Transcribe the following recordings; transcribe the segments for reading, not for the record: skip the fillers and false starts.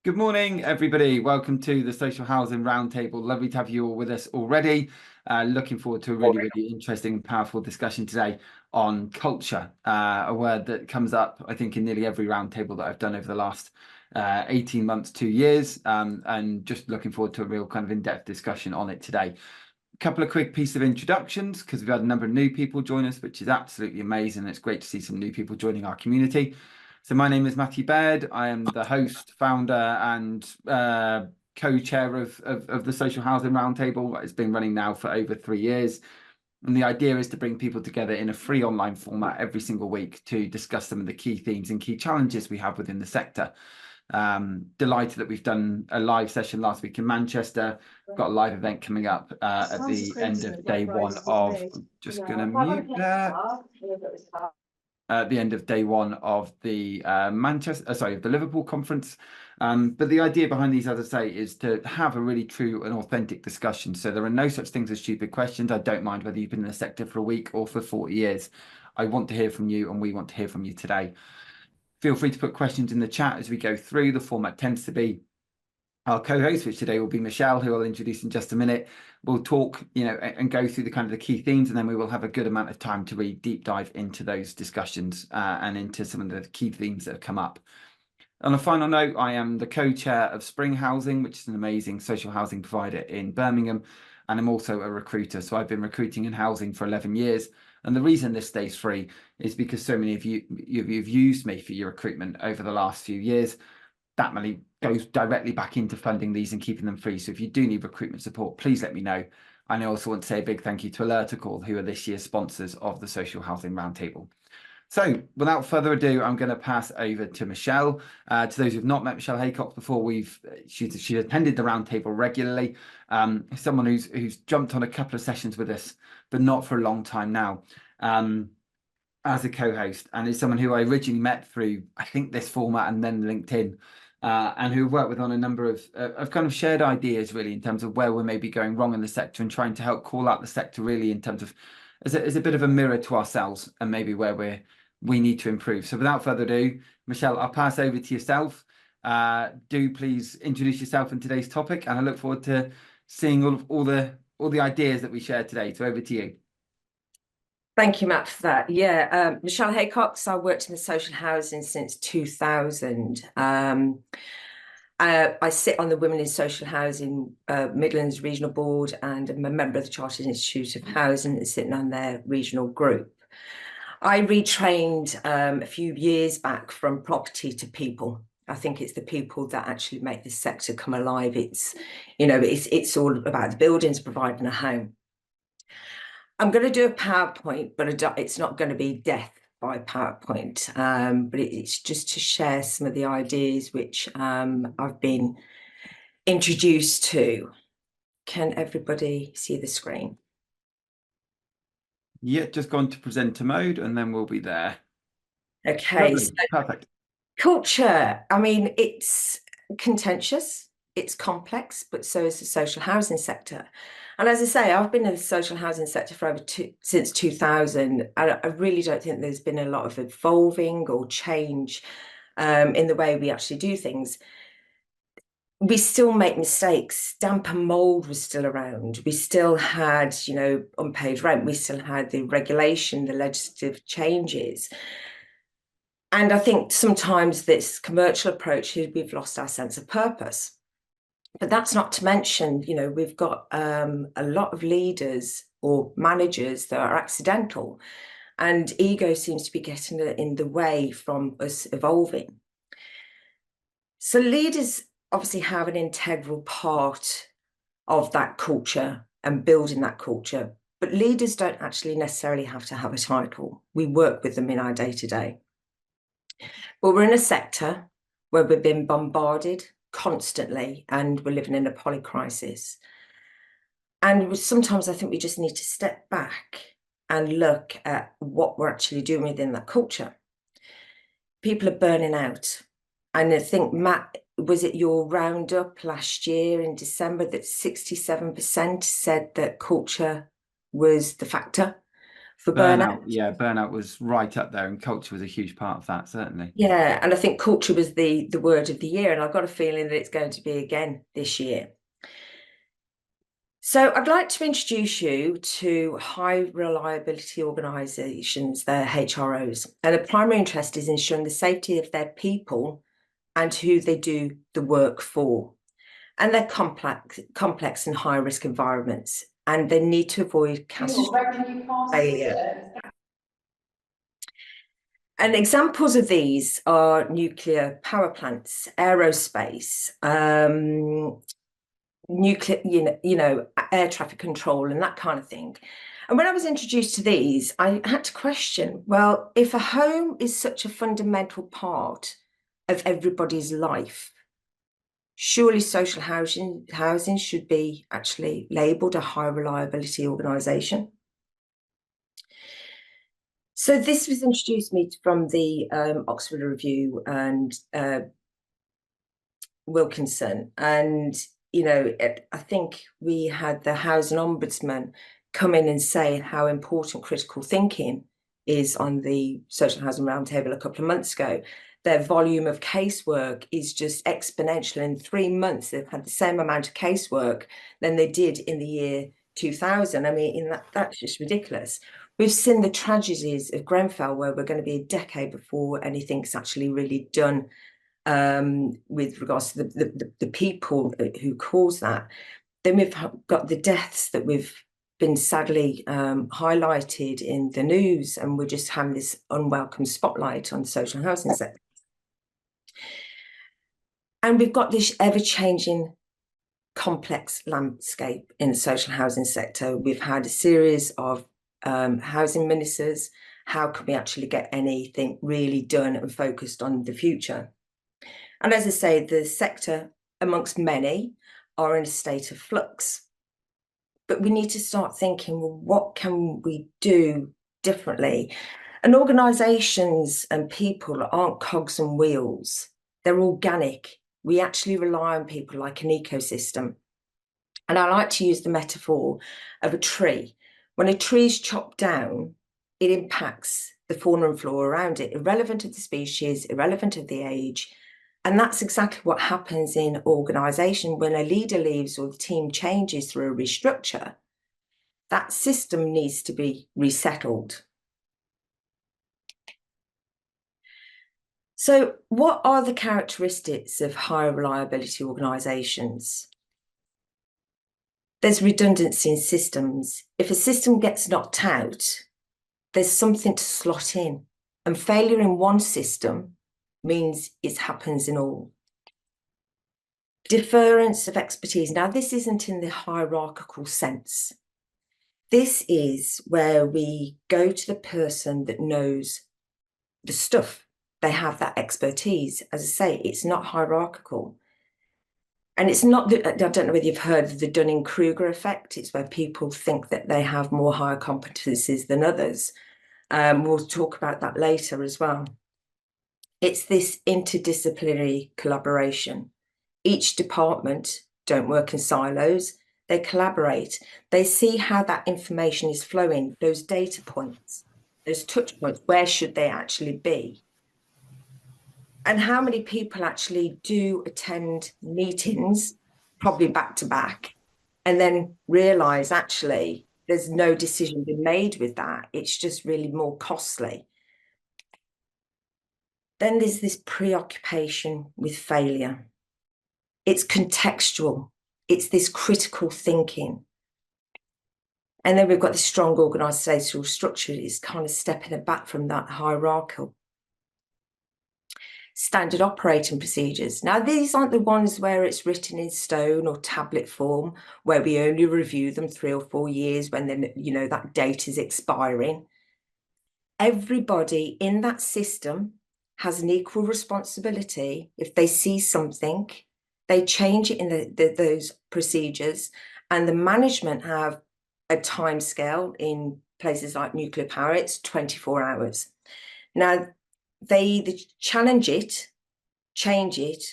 Good morning, everybody. Welcome to the Social Housing Roundtable. Lovely to have you all with us already. Looking forward to a really interesting and powerful discussion today on culture, a word that comes up, I think, in nearly every roundtable that I've done over the last 18 months, 2 years, and just looking forward to a real kind of in-depth discussion on it today. A couple of quick pieces of introductions, because we've had a number of new people join us, which is absolutely amazing. It's great to see some new people joining our community. So my name is Matthew Baird. I am the host, founder, and co-chair of the Social Housing Roundtable. It's been running now for over 3 years. And the idea is to bring people together in a free online format every single week to discuss some of the key themes and key challenges we have within the sector. Delighted that we've done a live session last week in Manchester. We've got a live event coming up at the end of day one of, I'm just going to mute there. At the end of day one of the the Liverpool conference. But the idea behind these, as I say, is to have a really true and authentic discussion. So there are no such things as stupid questions. I don't mind whether you've been in the sector for a week or for 40 years. I want to hear from you, and we want to hear from you today. Feel free to put questions in the chat as we go through. The format tends to be our co-host, which today will be Michelle, who I'll introduce in just a minute. We'll talk, and go through the kind of the key themes, and then we will have a good amount of time to really deep dive into those discussions and into some of the key themes that have come up. On a final note, I am the co-chair of Spring Housing, which is an amazing social housing provider in Birmingham, and I'm also a recruiter. So I've been recruiting in housing for 11 years. And the reason this stays free is because so many of you've used me for your recruitment over the last few years. That money goes directly back into funding these and keeping them free. So if you do need recruitment support, please let me know. And I also want to say a big thank you to Alertical, who are this year's sponsors of the Social Housing Roundtable. So without further ado, I'm going to pass over to Michelle. To those who've not met Michelle Haycox before, she's attended the roundtable regularly. Someone who's jumped on a couple of sessions with us, but not for a long time now. As a co-host, and is someone who I originally met through, I think, this format and then LinkedIn, and who worked with on a number of kind of shared ideas, really, in terms of where we're maybe going wrong in the sector and trying to help call out the sector, really, in terms of as a bit of a mirror to ourselves and maybe where we need to improve. So without further ado, Michelle, I'll pass over to yourself. Do please introduce yourself in today's topic, and I look forward to seeing all the ideas that we shared today. So over to you. Thank you, Matt, for that. Yeah, Michelle Haycox. I worked in the social housing since 2000. I sit on the Women in Social Housing Midlands Regional Board, and I'm a member of the Chartered Institute of Housing and sitting on their regional group. I retrained a few years back from property to people. I think it's the people that actually make this sector come alive. It's all about the buildings, providing a home. I'm going to do a PowerPoint, but it's not going to be death by PowerPoint, but it's just to share some of the ideas which I've been introduced to. Can everybody see the screen? Yeah, just gone to presenter mode, and then we'll be there. Okay, so, perfect. Culture, I mean, it's contentious, it's complex, but so is the social housing sector. And as I say, I've been in the social housing sector for since 2000. I really don't think there's been a lot of evolving or change in the way we actually do things. We still make mistakes. Damp and mold was still around. We still had, unpaid rent. We still had the regulation, the legislative changes. And I think sometimes this commercial approach, we've lost our sense of purpose. But that's not to mention, we've got a lot of leaders or managers that are accidental, and ego seems to be getting in the way from us evolving. So leaders obviously have an integral part of that culture and building that culture, but leaders don't actually necessarily have to have a title. We work with them in our day-to-day. But we're in a sector where we've been bombarded constantly, and we're living in a polycrisis. And sometimes I think we just need to step back and look at what we're actually doing within that culture. People are burning out. And I think, Matt, was it your roundup last year in December that 67% said that culture was the factor for burnout. Yeah, burnout was right up there, and culture was a huge part of that, certainly. Yeah, and I think culture was the word of the year, and I've got a feeling that it's going to be again this year. So I'd like to introduce you to high reliability organisations, their HROs, and the primary interest is ensuring the safety of their people and who they do the work for. And they're complex and high risk environments, and they need to avoid catastrophic failure. And examples of these are nuclear power plants, aerospace, nuclear, air traffic control and that kind of thing. And when I was introduced to these, I had to question, well, if a home is such a fundamental part of everybody's life, surely social housing should be actually labelled a high reliability organisation. So this was introduced me from the Oxford Review and Wilkinson, and I think we had the Housing Ombudsman come in and say how important critical thinking is on the Social Housing Roundtable a couple of months ago. Their volume of casework is just exponential. In 3 months, they've had the same amount of casework than they did in the year 2000. I mean, that's just ridiculous. We've seen the tragedies of Grenfell, where we're going to be a decade before anything's actually really done with regards to the people who cause that. Then we've got the deaths that we've been sadly highlighted in the news, and we're just having this unwelcome spotlight on the social housing sector. And we've got this ever-changing complex landscape in the social housing sector. We've had a series of housing ministers. How can we actually get anything really done and focused on the future? And as I say, the sector, amongst many, are in a state of flux. But we need to start thinking, well, what can we do differently? And organisations and people aren't cogs and wheels. They're organic. We actually rely on people like an ecosystem. And I like to use the metaphor of a tree. When a tree is chopped down, it impacts the fauna and flora around it, irrelevant of the species, irrelevant of the age. And that's exactly what happens in organisation. When a leader leaves or the team changes through a restructure, that system needs to be resettled. So what are the characteristics of high reliability organisations? There's redundancy in systems. If a system gets knocked out, there's something to slot in. And failure in one system means it happens in all. Deference of expertise. Now, this isn't in the hierarchical sense. This is where we go to the person that knows the stuff. They have that expertise. As I say, it's not hierarchical. And it's not, I don't know whether you've heard of the Dunning-Kruger effect. It's where people think that they have more higher competencies than others. We'll talk about that later as well. It's this interdisciplinary collaboration. Each department don't work in silos. They collaborate. They see how that information is flowing, those data points, those touch points, where should they actually be? And how many people actually do attend meetings, probably back to back, and then realise actually there's no decision been made with that. It's just really more costly. Then there's this preoccupation with failure. It's contextual. It's this critical thinking. And then we've got the strong organisational structure. It's kind of stepping back from that hierarchical. Standard operating procedures. Now, these aren't the ones where it's written in stone or tablet form, where we only review them 3 or 4 years when then, that date is expiring. Everybody in that system has an equal responsibility. If they see something, they change it in those procedures, and the management have a time scale. In places like nuclear power, it's 24 hours. Now, they either challenge it, change it,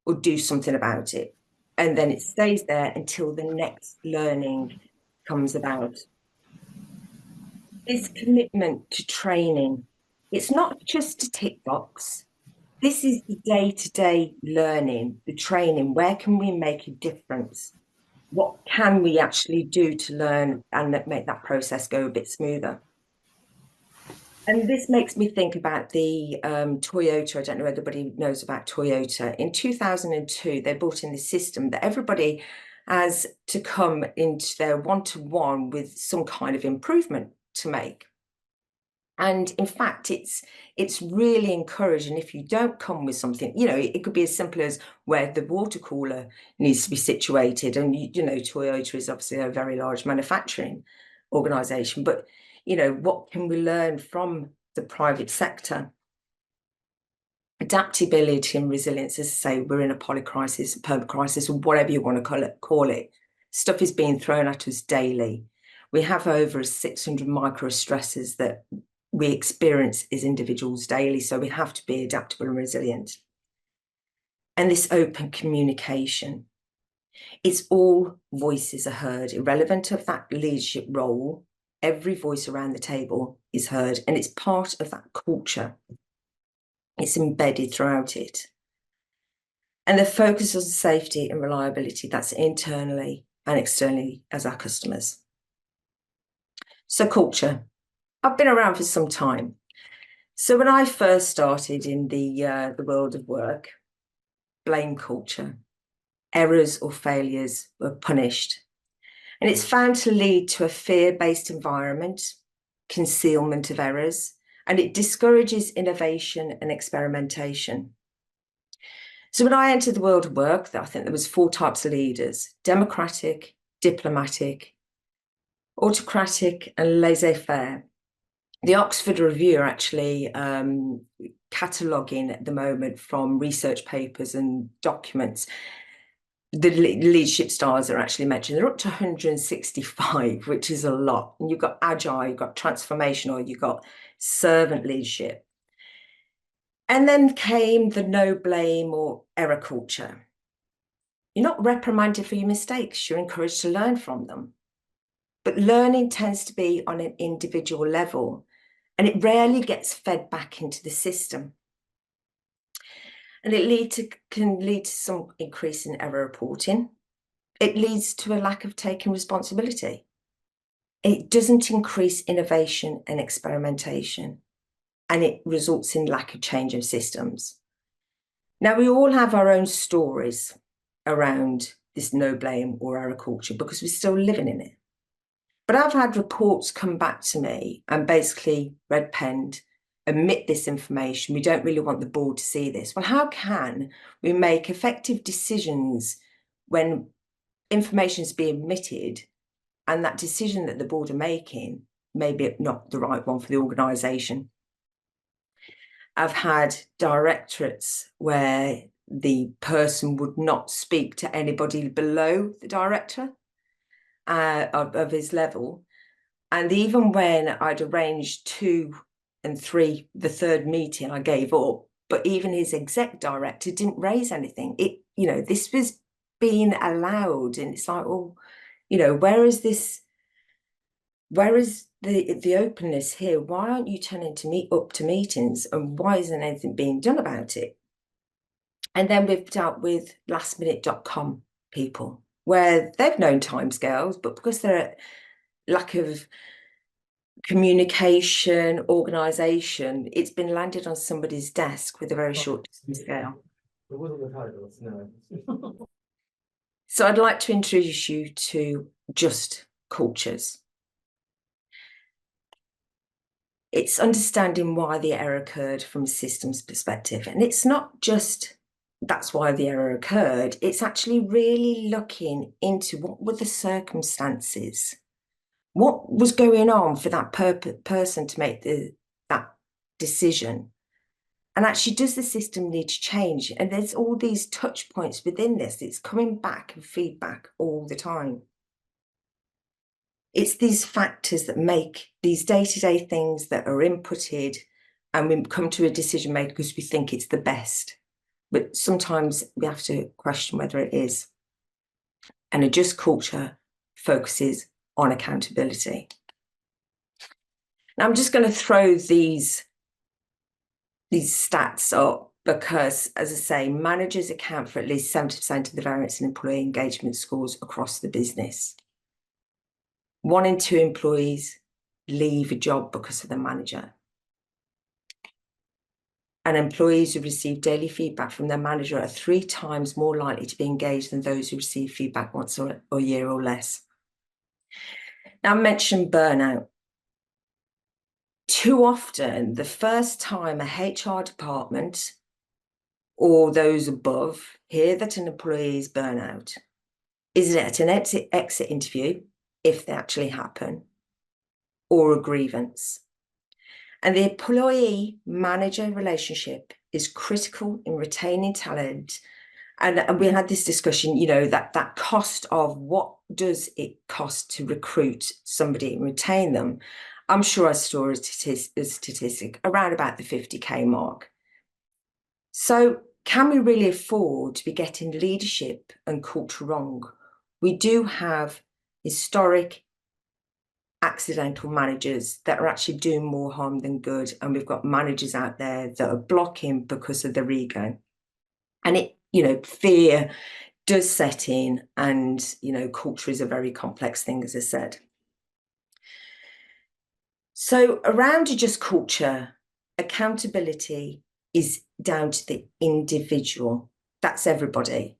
or do something about it. And then it stays there until the next learning comes about. This commitment to training, it's not just a tick box. This is the day-to-day learning, the training. Where can we make a difference? What can we actually do to learn and make that process go a bit smoother? And this makes me think about the Toyota. I don't know if everybody knows about Toyota. In 2002, they brought in this system that everybody has to come into their one-to-one with some kind of improvement to make. And in fact, it's really encouraging if you don't come with something, you know, it could be as simple as where the water cooler needs to be situated. And, you know, Toyota is obviously a very large manufacturing organization, but, you know, what can we learn from the private sector? Adaptability and resilience, as I say, we're in a polycrisis, a perma crisis, or whatever you want to call it. Stuff is being thrown at us daily. We have over 600 micro stresses that we experience as individuals daily, so we have to be adaptable and resilient. And this open communication, it's all voices are heard, irrelevant of that leadership role. Every voice around the table is heard, and it's part of that culture. It's embedded throughout it. And the focus on safety and reliability, that's internally and externally as our customers. So culture. I've been around for some time. So when I first started in the world of work, blame culture, errors or failures were punished. And it's found to lead to a fear-based environment, concealment of errors, and it discourages innovation and experimentation. So when I entered the world of work, I think there was 4 types of leaders: democratic, diplomatic, autocratic, and laissez-faire. The Oxford Review are actually cataloguing at the moment from research papers and documents. The leadership styles are actually mentioned. They're up to 165, which is a lot. And you've got agile, you've got transformational, you've got servant leadership. And then came the no blame or error culture. You're not reprimanded for your mistakes, you're encouraged to learn from them. But learning tends to be on an individual level, and it rarely gets fed back into the system. And it can lead to some increase in error reporting. It leads to a lack of taking responsibility. It doesn't increase innovation and experimentation, and it results in lack of change of systems. Now, we all have our own stories around this no blame or error culture because we're still living in it. But I've had reports come back to me and basically red-penned, omit this information. We don't really want the board to see this. Well, how can we make effective decisions when information is being omitted and that decision that the board are making may be not the right one for the organisation? I've had directorates where the person would not speak to anybody below the director of his level. And even when I'd arranged 2 and 3, the 3rd meeting, I gave up. But even his exec director didn't raise anything. You know, this was being allowed, and it's like, well, you know, where is the openness here? Why aren't you turning up to meetings, and why isn't anything being done about it? And then we've dealt with lastminute.com people, where they've known timescales, but because they're lack of communication, organisation, it's been landed on somebody's desk with a very short timescale. It wasn't the titles, no. So I'd like to introduce you to just cultures. It's understanding why the error occurred from a systems perspective. And it's not just that's why the error occurred. It's actually really looking into what were the circumstances. What was going on for that person to make that decision? And actually, does the system need to change? And there's all these touch points within this. It's coming back and feedback all the time. It's these factors that make these day-to-day things that are inputted, and we come to a decision made because we think it's the best. But sometimes we have to question whether it is. And a just culture focuses on accountability. Now, I'm just going to throw these stats up because, as I say, managers account for at least 70% of the variance in employee engagement scores across the business. 1 in 2 employees leave a job because of the manager. And employees who receive daily feedback from their manager are 3 times more likely to be engaged than those who receive feedback once a year or less. Now, I mentioned burnout. Too often, the first time a HR department or those above hear that an employee is burnout is at an exit interview, if they actually happen, or a grievance. And the employee-manager relationship is critical in retaining talent. And we had this discussion, you know, that cost of what does it cost to recruit somebody and retain them. I'm sure I saw a statistic around about the 50K mark. So can we really afford to be getting leadership and culture wrong? We do have historic accidental managers that are actually doing more harm than good. And we've got managers out there that are blocking because of their ego. And it, you know, fear does set in, and, you know, culture is a very complex thing, as I said. So around just culture, accountability is down to the individual. That's everybody.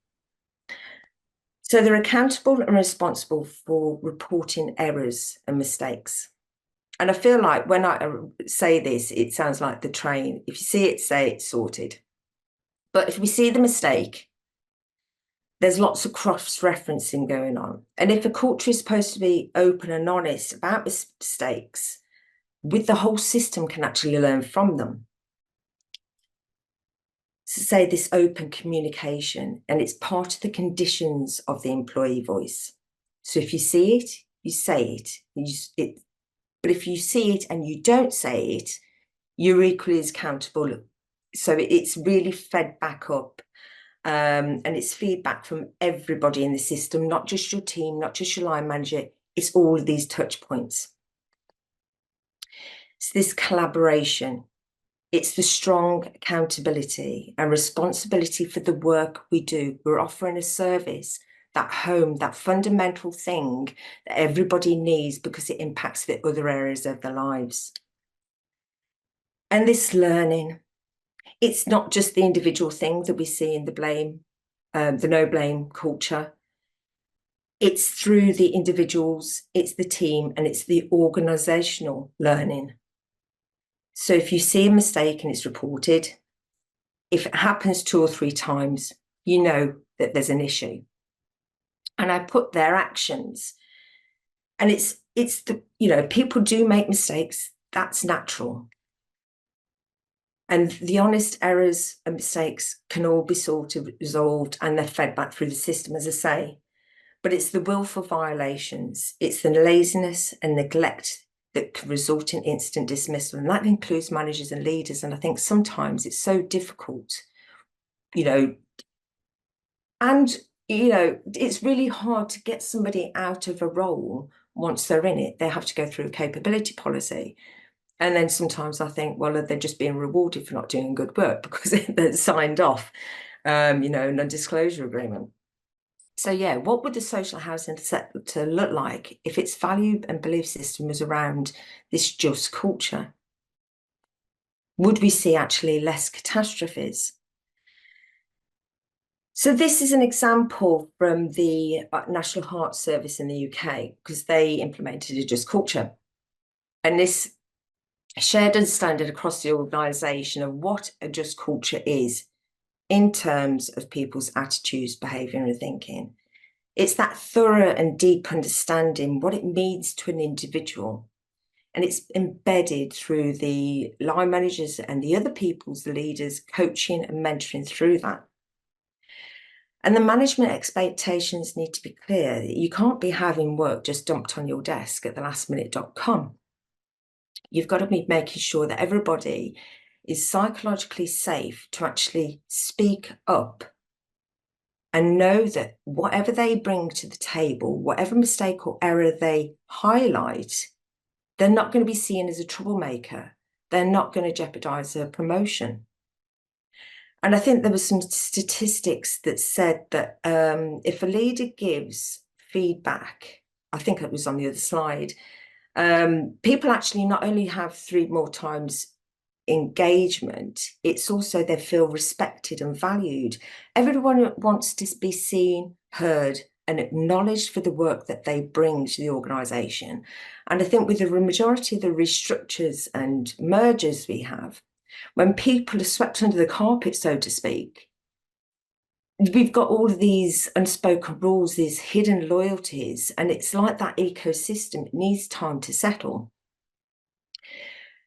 So they're accountable and responsible for reporting errors and mistakes. And I feel like when I say this, it sounds like the train. If you see it, say it's sorted. But if we see the mistake, there's lots of cross-referencing going on. And if a culture is supposed to be open and honest about mistakes, with the whole system can actually learn from them. So say this open communication, and it's part of the conditions of the employee voice. So if you see it, you say it. But if you see it and you don't say it, you're equally as accountable. So it's really fed back up. And it's feedback from everybody in the system, not just your team, not just your line manager. It's all of these touch points. It's this collaboration. It's the strong accountability and responsibility for the work we do. We're offering a service, that home, that fundamental thing that everybody needs because it impacts the other areas of their lives. And this learning, it's not just the individual thing that we see in the no blame culture. It's through the individuals, it's the team, and it's the organizational learning. So if you see a mistake and it's reported, if it happens 2 or 3 times, you know that there's an issue. And I put their actions, and it's the, you know, people do make mistakes. That's natural. And the honest errors and mistakes can all be sorted, resolved, and they're fed back through the system, as I say. But it's the willful violations, it's the laziness and neglect that can result in instant dismissal. And that includes managers and leaders. And I think sometimes it's so difficult, you know, and, you know, it's really hard to get somebody out of a role once they're in it. They have to go through a capability policy. And then sometimes I think, well, they're just being rewarded for not doing good work because they're signed off, you know, non-disclosure agreement. So yeah, what would the social housing sector look like if its value and belief system was around this just culture? Would we see actually less catastrophes? So this is an example from the National Heart Service in the UK, because they implemented a just culture. And this shared understanding across the organisation of what a just culture is in terms of people's attitudes, behaviour and thinking. It's that thorough and deep understanding what it means to an individual. And it's embedded through the line managers and the other people's leaders, coaching and mentoring through that. And the management expectations need to be clear. You can't be having work just dumped on your desk at thelastminute.com. You've got to be making sure that everybody is psychologically safe to actually speak up and know that whatever they bring to the table, whatever mistake or error they highlight, They're not going to be seen as a troublemaker. They're not going to jeopardize a promotion. And I think there were some statistics that said that if a leader gives feedback, I think it was on the other slide, people actually not only have 3 more times engagement, it's also they feel respected and valued. Everyone wants to be seen, heard, and acknowledged for the work that they bring to the organisation. And I think with the majority of the restructures and mergers we have, when people are swept under the carpet, so to speak, we've got all of these unspoken rules, these hidden loyalties, and it's like that ecosystem. It needs time to settle.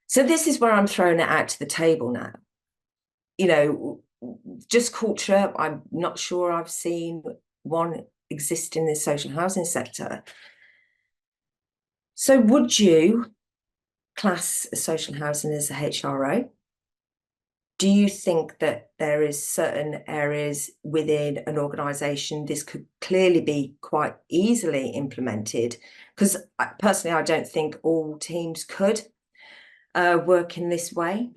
So this is where I'm throwing it out to the table now. You know, just culture, I'm not sure I've seen one exist in the social housing sector. So would you class social housing as a HRO? Do you think that there is certain areas within an organisation this could clearly be quite easily implemented? Because personally, I don't think all teams could work in this way.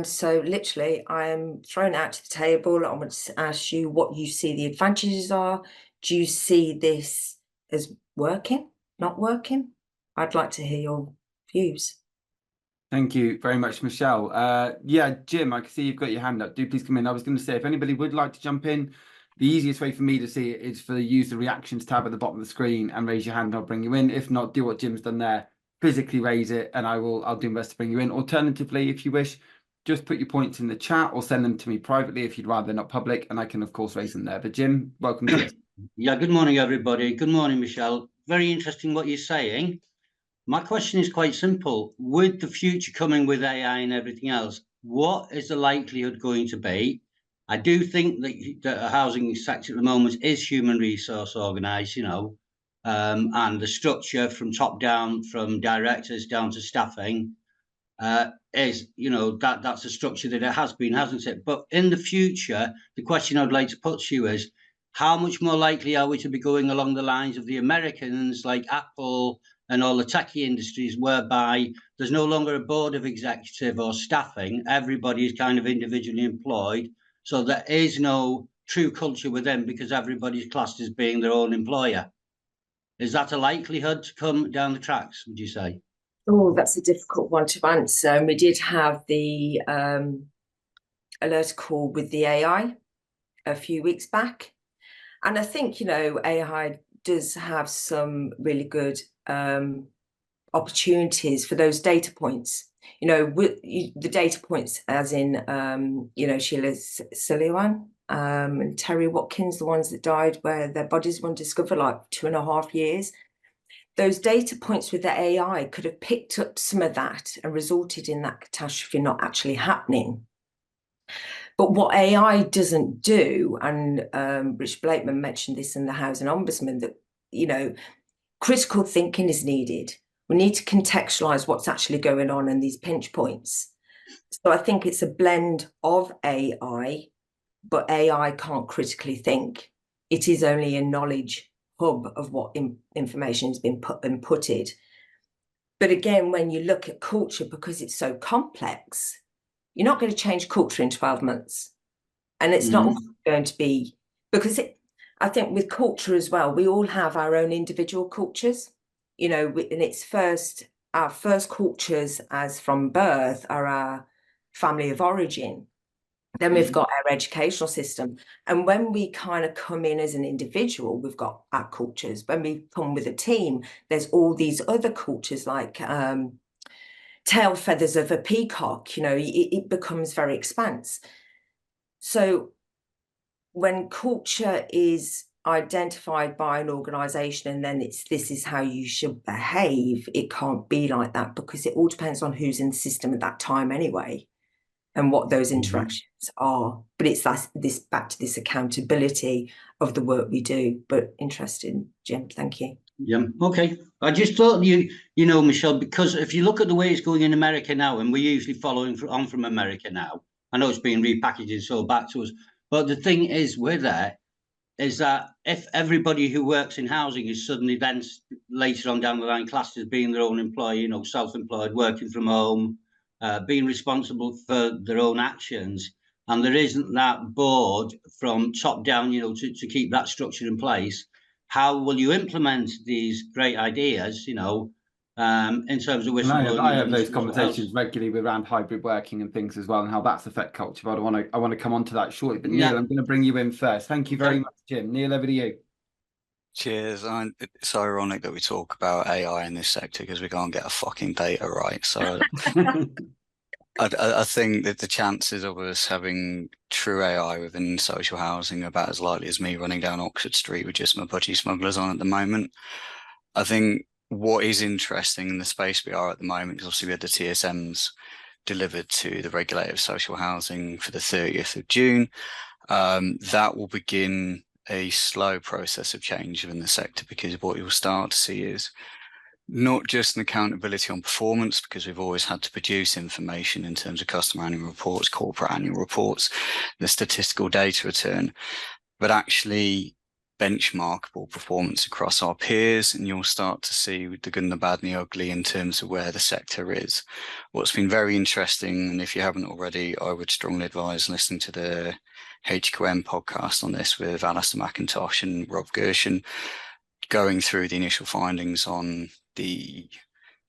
So literally, I'm throwing it out to the table. I want to ask you what you see the advantages are. Do you see this as working, not working? I'd like to hear your views. Thank you very much, Michelle. Yeah, Jim, I can see you've got your hand up. Do please come in. I was going to say, if anybody would like to jump in, the easiest way for me to see it is to use the reactions tab at the bottom of the screen and raise your hand. I'll bring you in. If not, do what Jim's done there. Physically raise it, and I'll do my best to bring you in. Alternatively, if you wish, just put your points in the chat or send them to me privately if you'd rather they're not public, and I can of course raise them there. But Jim, welcome to us. Yeah, good morning, everybody. Good morning, Michelle. Very interesting what you're saying. My question is quite simple. With the future coming with AI and everything else, what is the likelihood going to be? I do think that the housing sector at the moment is human resource organised, you know, and the structure from top down, from directors down to staffing, is, you know, that's a structure that it has been, hasn't it? But in the future, the question I'd like to put to you is, how much more likely are we to be going along the lines of the Americans, like Apple and all the techie industries, whereby there's no longer a board of executive or staffing, everybody is kind of individually employed, so there is no true culture within because everybody's classed as being their own employer. Is that a likelihood to come down the tracks, would you say? Oh, that's a difficult one to answer. And we did have the alert call with the AI a few weeks back. And I think, you know, AI does have some really good opportunities for those data points. You know, the data points as in, you know, Sheila Siliwan and Terry Watkins, the ones that died where their bodies were undiscovered like 2.5 years. Those data points with the AI could have picked up some of that and resulted in that catastrophe not actually happening. But what AI doesn't do, and Rich Blakeman mentioned this in the Housing Ombudsman, that, you know, critical thinking is needed. We need to contextualise what's actually going on in these pinch points. So I think it's a blend of AI, but AI can't critically think. It is only a knowledge hub of what information has been inputted. But again, when you look at culture, because it's so complex, you're not going to change culture in 12 months. And it's not going to be, because I think with culture as well, we all have our own individual cultures, you know, and our first cultures as from birth are our family of origin. Then we've got our educational system. And when we kind of come in as an individual, we've got our cultures. When we come with a team, there's all these other cultures like tail feathers of a peacock, you know, it becomes very expansive. So when culture is identified by an organisation and then this is how you should behave, it can't be like that because it all depends on who's in the system at that time anyway and what those interactions are. But it's this back to this accountability of the work we do. But interesting, Jim, thank you. Yeah, okay. I just thought you know, Michelle, because if you look at the way it's going in America now, and we're usually following on from America now, I know it's being repackaged and sold back to us, but the thing is, we're there. is that if everybody who works in housing is suddenly then later on down the line classed as being their own employee, self-employed, working from home, being responsible for their own actions, and there isn't that board from top down, to keep that structure in place, how will you implement these great ideas, in terms of whistleblowing? I have those conversations regularly around hybrid working and things as well, and how that's affect culture. But I want to come on to that shortly. But Neil, I'm going to bring you in first. Thank you very much, Jim. Neil, over to you. Cheers. It's ironic that we talk about AI in this sector because we can't get a fucking data right. So I think that the chances of us having true AI within social housing are about as likely as me running down Oxford Street with just my budgie smugglers on at the moment. I think what is interesting in the space we are at the moment, because obviously we had the TSMs delivered to the regulator of social housing for the 30th of June. That will begin a slow process of change within the sector, because what you'll start to see is not just an accountability on performance, because we've always had to produce information in terms of customer annual reports, corporate annual reports, the statistical data return, but actually benchmarkable performance across our peers. And you'll start to see the good and the bad and the ugly in terms of where the sector is. What's been very interesting, and if you haven't already, I would strongly advise listening to the HQM podcast on this with Alistair McIntosh and Rob Gershon, going through the initial findings on the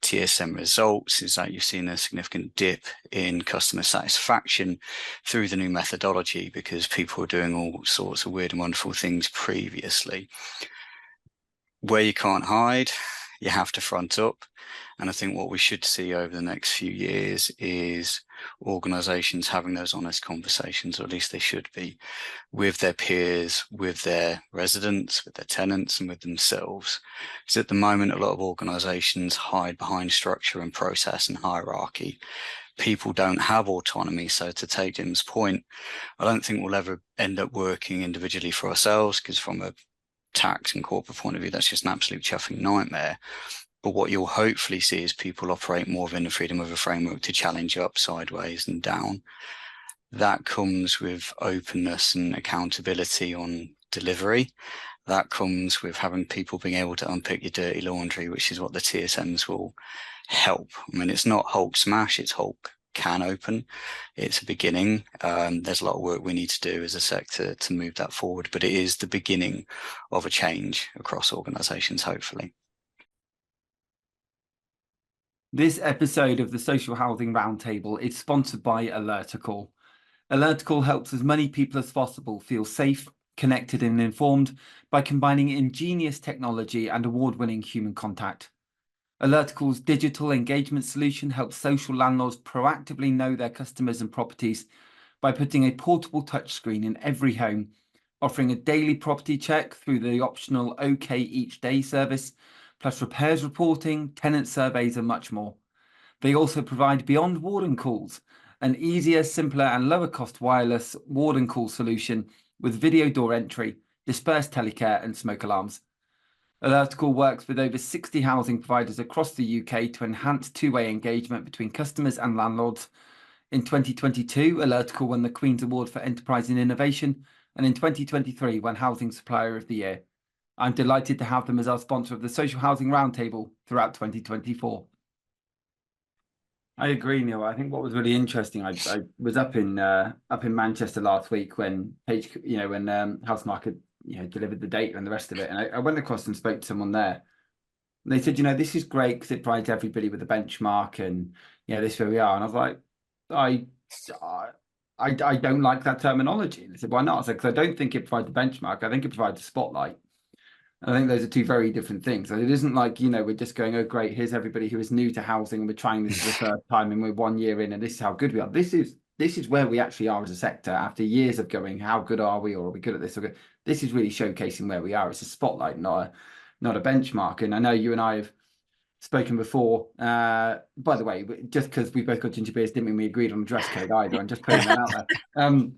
TSM results, is that you've seen a significant dip in customer satisfaction through the new methodology, because people were doing all sorts of weird and wonderful things previously. Where you can't hide, you have to front up. And I think what we should see over the next few years is organisations having those honest conversations, or at least they should be, with their peers, with their residents, with their tenants, and with themselves. Because at the moment, a lot of organisations hide behind structure and process and hierarchy. People don't have autonomy. So to take Jim's point, I don't think we'll ever end up working individually for ourselves, because from a tax and corporate point of view, that's just an absolute chuffing nightmare. But what you'll hopefully see is people operate more within the freedom of a framework to challenge up, sideways, and down. That comes with openness and accountability on delivery. That comes with having people being able to unpick your dirty laundry, which is what the TSMs will help. I mean, it's not Hulk smash, it's Hulk can open. It's a beginning. There's a lot of work we need to do as a sector to move that forward, but it is the beginning of a change across organisations, hopefully. This episode of the Social Housing Roundtable is sponsored by Alertical. Alertical helps as many people as possible feel safe, connected and informed by combining ingenious technology and award-winning human contact. Alertical's digital engagement solution helps social landlords proactively know their customers and properties by putting a portable touchscreen in every home, offering a daily property check through the optional OK Each Day service, plus repairs reporting, tenant surveys and much more. They also provide Beyond Warden Calls, an easier, simpler and lower cost wireless warden call solution with video door entry, dispersed telecare and smoke alarms. Alertical works with over 60 housing providers across the UK to enhance two-way engagement between customers and landlords. In 2022, Alertical won the Queen's Award for Enterprise and Innovation, and in 2023 won Housing Supplier of the Year. I'm delighted to have them as our sponsor of the Social Housing Roundtable throughout 2024. I agree, Neil. I think what was really interesting, I was up in Manchester last week when Housemarque delivered the data and the rest of it, and I went across and spoke to someone there. And they said, this is great because it provides everybody with a benchmark, and this is where we are. And I was like, I don't like that terminology. And they said, why not? I said, because I don't think it provides a benchmark. I think it provides a spotlight. I think those are two very different things. And it isn't like, we're just going, oh, great, here's everybody who is new to housing and we're trying this for the first time and we're 1 year in and this is how good we are. This is where we actually are as a sector after years of going, how good are we, or are we good at this? This is really showcasing where we are. It's a spotlight, not a benchmark. And I know you and I have spoken before. By the way, just because we both got ginger beers didn't mean we agreed on the dress code either. I'm just putting that out there.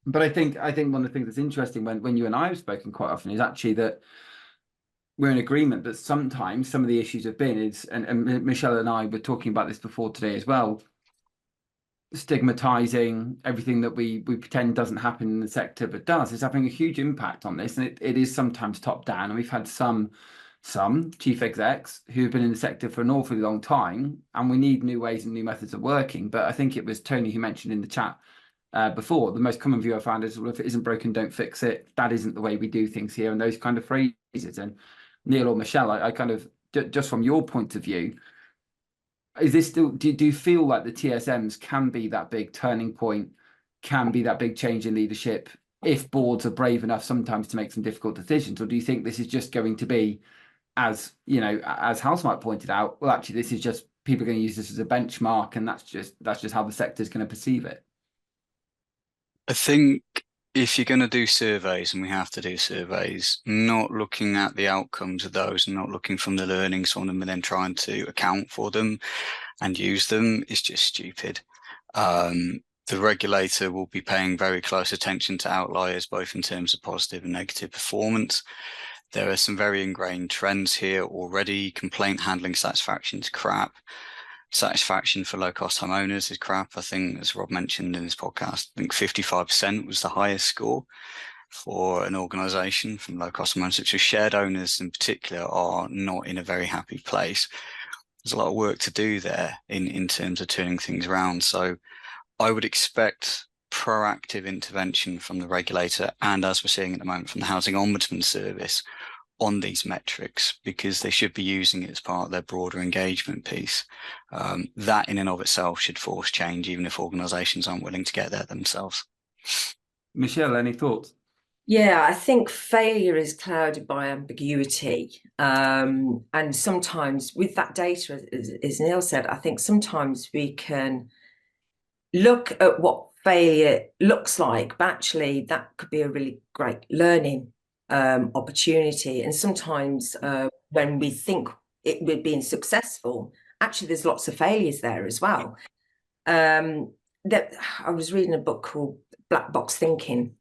But I think one of the things that's interesting when you and I have spoken quite often is actually that we're in agreement that sometimes some of the issues have been and Michelle and I were talking about this before today as well. stigmatizing everything that we pretend doesn't happen in the sector but does, is having a huge impact on this, and it is sometimes top down. And we've had some chief execs who've been in the sector for an awfully long time, and we need new ways and new methods of working. But I think it was Tony who mentioned in the chat before, the most common view I found is, well, if it isn't broken, don't fix it. That isn't the way we do things here, and those kind of phrases. And Neil or Michelle, I kind of, just from your point of view, is this still, do you feel like the TSMs can be that big turning point, can be that big change in leadership if boards are brave enough sometimes to make some difficult decisions? Or do you think this is just going to be, as you know, as Housemite pointed out, well, actually this is just, people are going to use this as a benchmark, and that's just how the sector is going to perceive it? I think if you're going to do surveys, and we have to do surveys, not looking at the outcomes of those and not looking from the learnings from them and then trying to account for them and use them is just stupid. The regulator will be paying very close attention to outliers, both in terms of positive and negative performance. There are some very ingrained trends here already. Complaint handling satisfaction is crap. Satisfaction for low-cost homeowners is crap. I think, as Rob mentioned in his podcast, I think 55% was the highest score for an organisation from low-cost homeowners. So shared owners in particular are not in a very happy place. There's a lot of work to do there in terms of turning things around. So I would expect proactive intervention from the regulator, and as we're seeing at the moment from the Housing Ombudsman Service, on these metrics, because they should be using it as part of their broader engagement piece. That in and of itself should force change, even if organisations aren't willing to get there themselves. Michelle, any thoughts? Yeah, I think failure is clouded by ambiguity. And sometimes with that data, as Neil said, I think sometimes we can look at what failure looks like, but actually that could be a really great learning opportunity. And sometimes when we think we're being successful, actually there's lots of failures there as well. That I was reading a book called Black Box Thinking,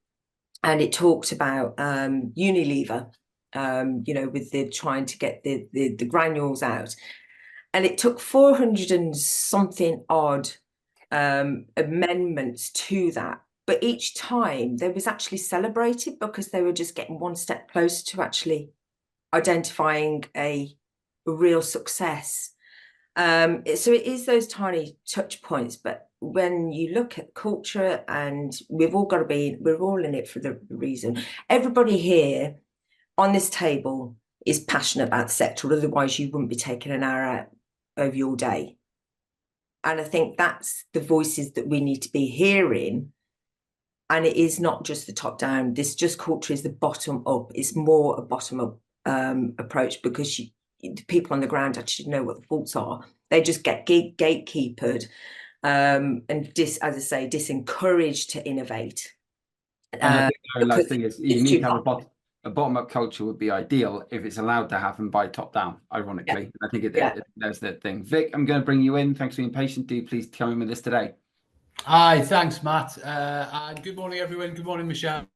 and it talked about Unilever, you know, with the trying to get the granules out, and it took 400 and something odd amendments to that, but each time they was actually celebrated because they were just getting one step closer to actually identifying a real success. So it is those tiny touch points, but when you look at culture, and we're all in it for the reason. Everybody here on this table is passionate about the sector, otherwise you wouldn't be taking an hour out of your day. And I think that's the voices that we need to be hearing. And it is not just the top down. This just culture is the bottom up. It's more a bottom up approach, because the people on the ground actually know what the faults are. They just get gatekeepered and as I say, disencouraged to innovate. And I think the last thing is, you need to have a bottom-up culture would be ideal if it's allowed to happen by top-down, ironically. Yeah. I think there's that thing. Vic, I'm going to bring you in. Thanks for being patient. Do please come in with us today. Hi, thanks, Matt. And good morning, everyone. Good morning, Michelle.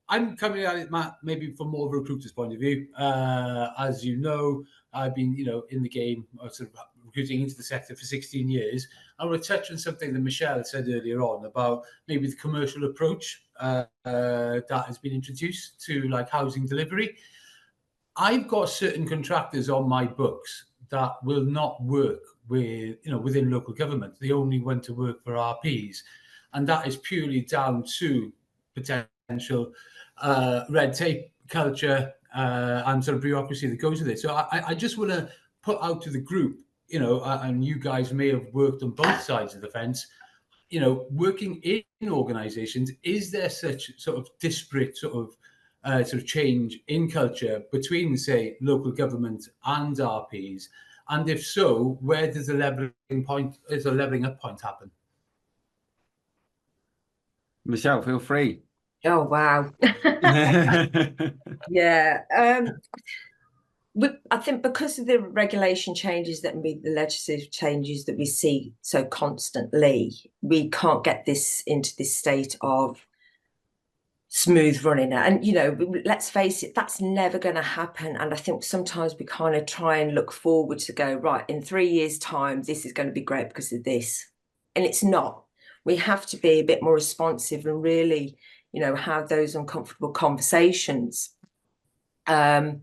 I'm coming at it, Matt, maybe from more of a recruiter's point of view. As you know, I've been, in the game, sort of recruiting into the sector for 16 years. I want to touch on something that Michelle said earlier on about maybe the commercial approach that has been introduced to like housing delivery. I've got certain contractors on my books that will not work with, within local government. They only want to work for RPs, and that is purely down to potential red tape culture and sort of bureaucracy that goes with it. So I just want to put out to the group, and you guys may have worked on both sides of the fence, working in organizations, is there such sort of disparate sort of change in culture between, say, local government and RPs? And if so, where does the leveling up point happen? Michelle, feel free. Oh, wow. Yeah. I think because of the regulation changes the legislative changes that we see so constantly, we can't get this into this state of smooth running. And, let's face it, that's never going to happen. And I think sometimes we kind of try and look forward to go, right, in 3 years' time, this is going to be great because of this. and it's not. We have to be a bit more responsive and really, you know, have those uncomfortable conversations. The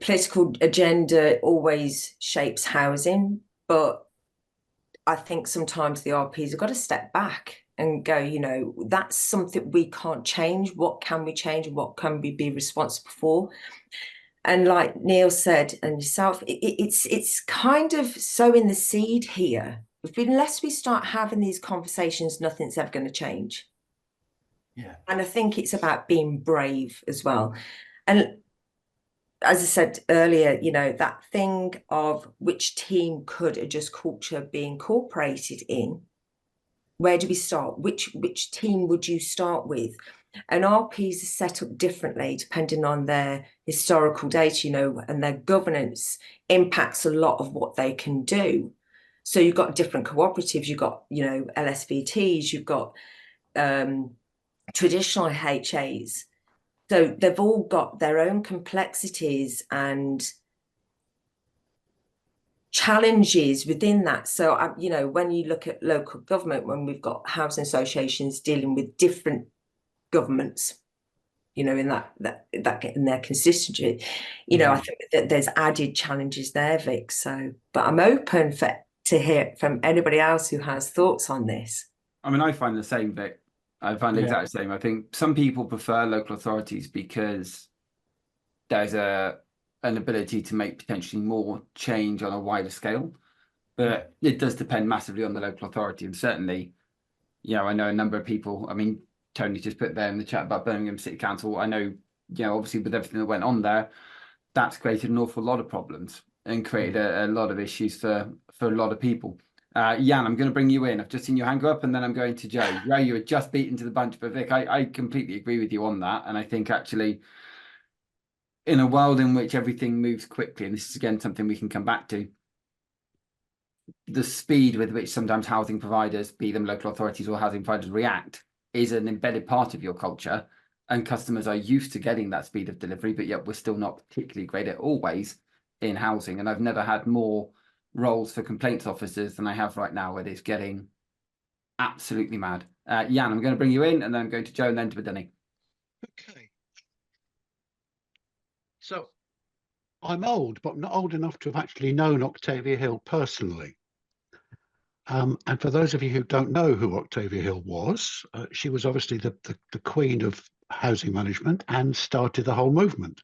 political agenda always shapes housing, but I think sometimes the RPs have got to step back and go, you know, that's something we can't change. What can we change and what can we be responsible for? And like Neil said, and yourself, it's kind of sowing the seed here. Unless we start having these conversations, nothing's ever going to change. Yeah. And I think it's about being brave as well. And as I said earlier, you know, that thing of which team could Adjust Culture be incorporated in, where do we start? Which team would you start with? And RPs are set up differently depending on their historical data, you know, and their governance impacts a lot of what they can do. So you've got different cooperatives, you've got, you know, LSVTs, you've got traditional HAs. So they've all got their own complexities and challenges within that. So, you know, when you look at local government, when we've got housing associations dealing with different governments, you know, in that in their consistency, you know, I think that there's added challenges there, Vic. So, but I'm open to hear from anybody else who has thoughts on this. I mean, I find the same, Vic. I find exactly the same. I think some people prefer local authorities because there's an ability to make potentially more change on a wider scale, but it does depend massively on the local authority. And certainly, you know, I know a number of people. I mean, Tony just put there in the chat about Birmingham City Council. I know, you know, obviously with everything that went on there, that's created an awful lot of problems and created a lot of issues for a lot of people. Jan, I'm going to bring you in. I've just seen your hand go up, and then I'm going to Joe. Joe, you were just beaten to the punch, but Vic, I completely agree with you on that. And I think actually, in a world in which everything moves quickly, and this is again something we can come back to, the speed with which sometimes housing providers, be them local authorities or housing providers, react is an embedded part of your culture. And customers are used to getting that speed of delivery, but yet we're still not particularly great at always in housing. And I've never had more roles for complaints officers than I have right now. It is getting absolutely mad. Jan, I'm going to bring you in, and then I'm going to Joe, and then to Denny. Okay. So I'm old, but not old enough to have actually known Octavia Hill personally. And for those of you who don't know who Octavia Hill was, she was obviously the queen of housing management and started the whole movement.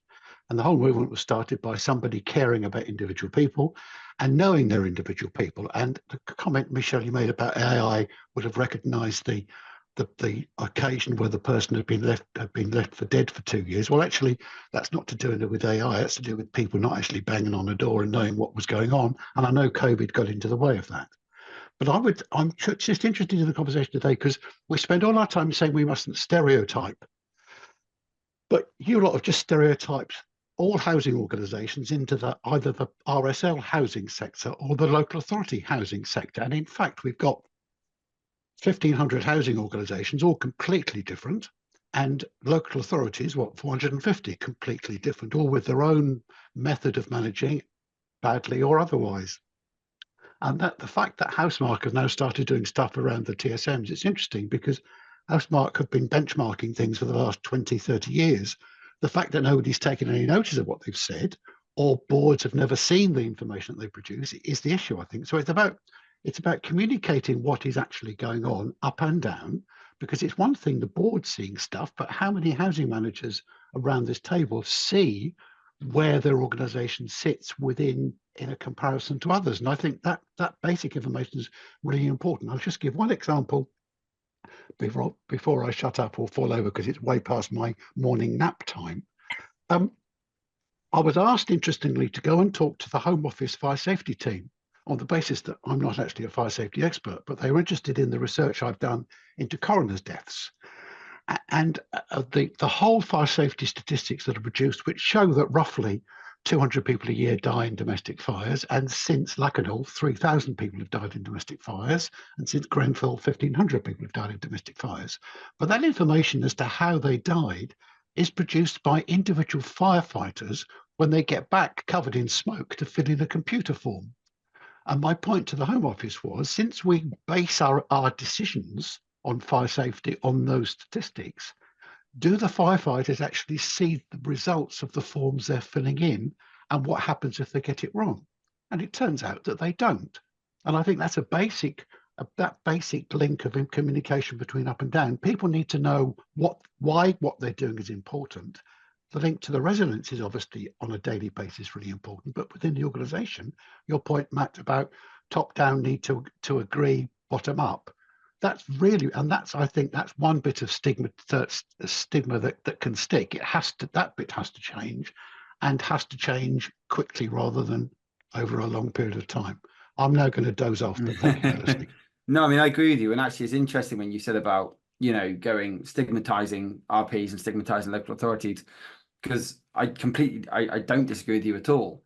And the whole movement was started by somebody caring about individual people and knowing their individual people. And the comment, Michelle, you made about AI would have recognised the occasion where the person had been left for dead for 2 years. Well, actually, that's not to do with AI. It's to do with people not actually banging on a door and knowing what was going on. And I know COVID got into the way of that. But I'm just interested in the conversation today because we spend all our time saying we mustn't stereotype. But you lot have just stereotyped all housing organisations into either the RSL housing sector or the local authority housing sector. And in fact, we've got 1,500 housing organisations, all completely different, and local authorities, 450, completely different, all with their own method of managing, badly or otherwise. And that the fact that Housemarque have now started doing stuff around the TSMs, it's interesting because Housemarque have been benchmarking things for the last 20, 30 years. The fact that nobody's taken any notice of what they've said, or boards have never seen the information that they produce, is the issue, I think. So it's about communicating what is actually going on up and down, because it's one thing the board seeing stuff, but how many housing managers around this table see where their organisation sits in a comparison to others? And I think that basic information is really important. I'll just give one example before I shut up or fall over because it's way past my morning nap time. I was asked, interestingly, to go and talk to the Home Office fire safety team on the basis that I'm not actually a fire safety expert, but they were interested in the research I've done into coroners' deaths. And the whole fire safety statistics that are produced, which show that roughly 200 people a year die in domestic fires, and since Lacanau, 3,000 people have died in domestic fires, and since Grenfell, 1,500 people have died in domestic fires. But that information as to how they died is produced by individual firefighters when they get back covered in smoke to fill in a computer form. And my point to the Home Office was, since we base our decisions on fire safety on those statistics, do the firefighters actually see the results of the forms they're filling in and what happens if they get it wrong? And it turns out that they don't. And I think that's that basic link of communication between up and down. People need to know why what they're doing is important. The link to the residents is obviously on a daily basis really important, but within the organisation, your point, Matt, about top down need to agree bottom up. That's really, and that's, I think that's one bit of stigma that can stick. That bit has to change, and has to change quickly rather than over a long period of time. I'm now going to doze off, but thank you for listening. No, I mean, I agree with you. And actually, it's interesting when you said about, going stigmatizing RPs and stigmatizing local authorities, because I don't disagree with you at all.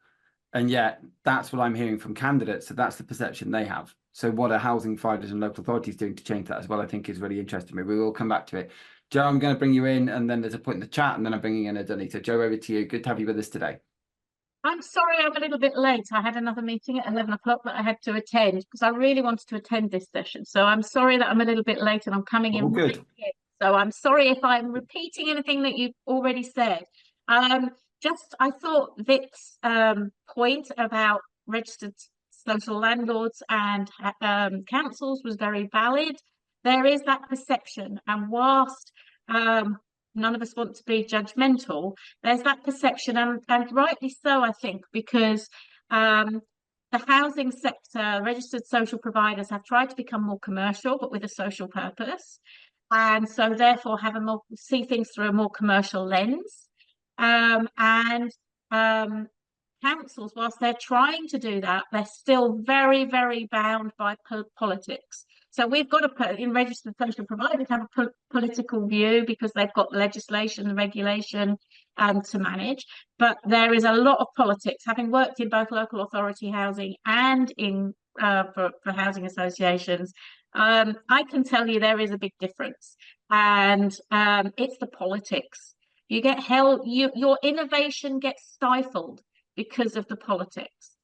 And yet that's what I'm hearing from candidates. So that's the perception they have. So what are housing providers and local authorities doing to change that as well, I think is really interesting. We will come back to it. Joe, I'm going to bring you in, and then there's a point in the chat, and then I'm bringing in Dunny. So Joe, over to you. Good to have you with us today. I'm sorry I'm a little bit late. I had another meeting at 11 o'clock that I had to attend because I really wanted to attend this session. So I'm sorry that I'm a little bit late and I'm coming in. Good. So I'm sorry if I'm repeating anything that you've already said. I thought Vic's point about registered social landlords and councils was very valid. There is that perception, and whilst none of us want to be judgmental, there's that perception, and rightly so, I think, because the housing sector, registered social providers have tried to become more commercial, but with a social purpose, and so therefore see things through a more commercial lens. Councils, whilst they're trying to do that, they're still very, very bound by politics. So we've got in registered social providers have a political view because they've got legislation and regulation to manage. But there is a lot of politics. Having worked in both local authority housing and in for housing associations, I can tell you there is a big difference, and it's the politics. You get your innovation gets stifled because of the politics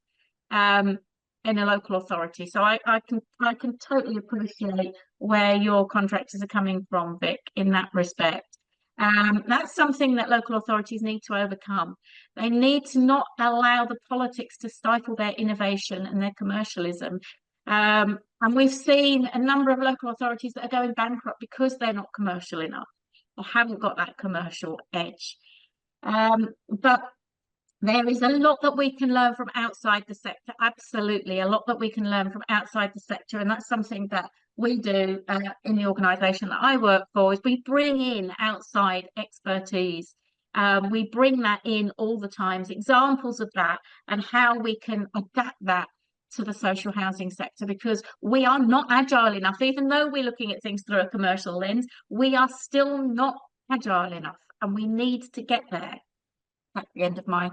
in a local authority. So I can totally appreciate where your contractors are coming from, Vic, in that respect. That's something that local authorities need to overcome. They need to not allow the politics to stifle their innovation and their commercialism. And we've seen a number of local authorities that are going bankrupt because they're not commercial enough or haven't got that commercial edge. But there is a lot that we can learn from outside the sector, absolutely, a lot that we can learn from outside the sector, and that's something that we do in the organisation that I work for, is we bring in outside expertise. We bring that in all the time, examples of that, and how we can adapt that to the social housing sector, because we are not agile enough. Even though we're looking at things through a commercial lens, we are still not agile enough, and we need to get there. At the end of my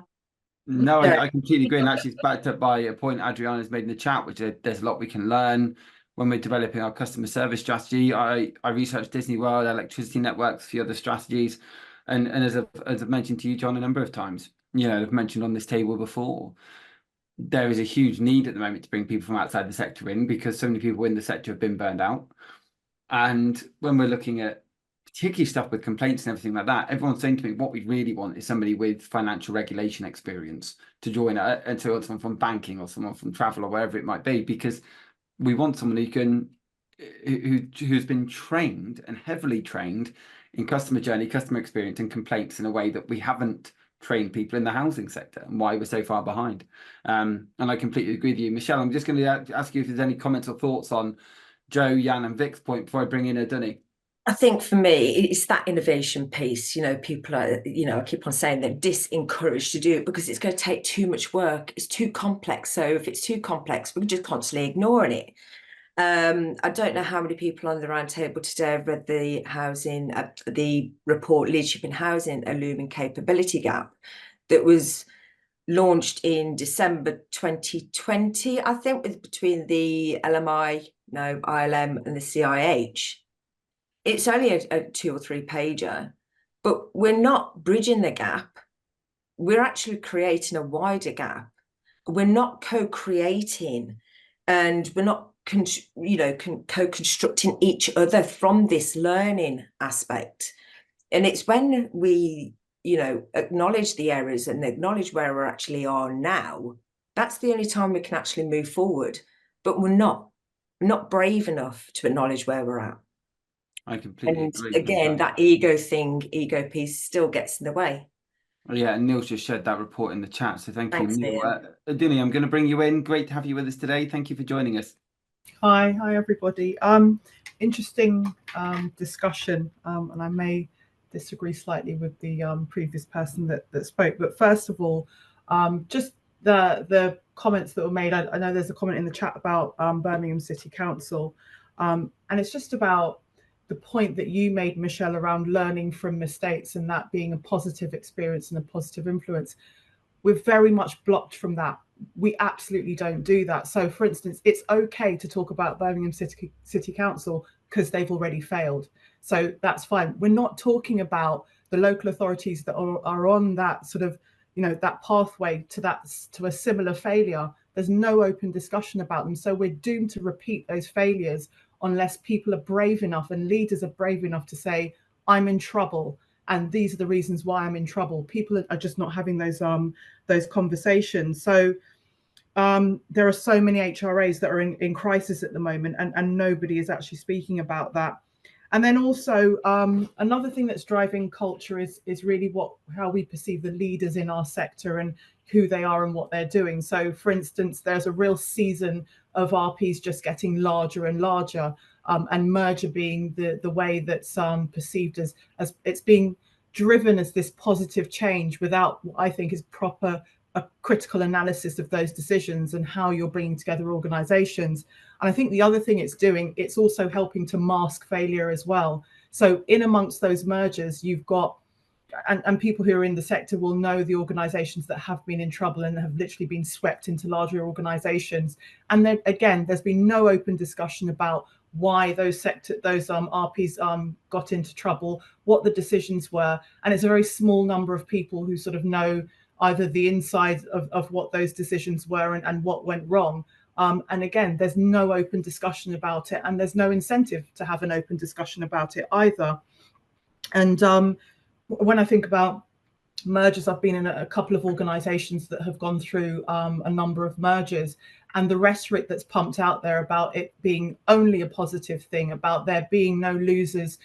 No, I completely agree. And actually, it's backed up by a point Adriana's made in the chat, which is there's a lot we can learn when we're developing our customer service strategy. I researched Disney World, electricity networks, a few other strategies. And as I've mentioned to you, John, a number of times, I've mentioned on this table before, there is a huge need at the moment to bring people from outside the sector in, because so many people in the sector have been burned out. And when we're looking at particularly stuff with complaints and everything like that, everyone's saying to me, what we really want is somebody with financial regulation experience to join, and so someone from banking or someone from travel or wherever it might be, because we want someone who's been trained and heavily trained in customer journey, customer experience, and complaints in a way that we haven't trained people in the housing sector, and why we're so far behind. And I completely agree with you, Michelle. I'm just going to ask you if there's any comments or thoughts on Joe, Jan, and Vic's point before I bring in Dunny. I think for me, it's that innovation piece. People are, I keep on saying they're disencouraged to do it because it's going to take too much work. It's too complex. So if it's too complex, we're just constantly ignoring it. I don't know how many people on the round table today have read the report, Leadership in Housing, a Looming Capability Gap, that was launched in December 2020, I think, between the ILM and the CIH. It's only a 2 or 3 pager, but we're not bridging the gap. We're actually creating a wider gap. We're not co-creating and we're not co-constructing each other from this learning aspect. And it's when we acknowledge the errors and acknowledge where we actually are now, that's the only time we can actually move forward. But we're not brave enough to acknowledge where we're at. I completely And agree. again, that ego piece still gets in the way. Yeah, and Neil's just shared that report in the chat, so thank Thanks, you, Neil. Neil. Adini, I'm going to bring you in. Great to have you with us today. Thank you for joining us. Hi everybody. Interesting discussion, and I may disagree slightly with the previous person that spoke. But first of all, just the comments that were made. I know there's a comment in the chat about Birmingham City Council, and it's just about the point that you made, Michelle, around learning from mistakes and that being a positive experience and a positive influence. We're very much blocked from that. We absolutely don't do that. So, for instance, it's okay to talk about Birmingham City Council because they've already failed. So that's fine. We're not talking about the local authorities that are on that sort of, that pathway to a similar failure. There's no open discussion about them. So we're doomed to repeat those failures unless people are brave enough and leaders are brave enough to say, I'm in trouble, and these are the reasons why I'm in trouble. People are just not having those conversations. So there are so many HRAs that are in crisis at the moment, and nobody is actually speaking about that. And then also another thing that's driving culture is really how we perceive the leaders in our sector and who they are and what they're doing. So, for instance, there's a real season of RPs just getting larger and larger, and merger being the way that's perceived as it's being driven as this positive change without what I think is proper a critical analysis of those decisions and how you're bringing together organizations. And I think the other thing it's doing, it's also helping to mask failure as well. So in amongst those mergers, you've got, and people who are in the sector will know the organizations that have been in trouble and have literally been swept into larger organizations. And then again, there's been no open discussion about why those RPs got into trouble, what the decisions were. And it's a very small number of people who sort of know either the inside of what those decisions were and what went wrong. And again, there's no open discussion about it, and there's no incentive to have an open discussion about it either. And when I think about mergers, I've been in a couple of organizations that have gone through a number of mergers, and the rhetoric that's pumped out there about it being only a positive thing, about there being no losers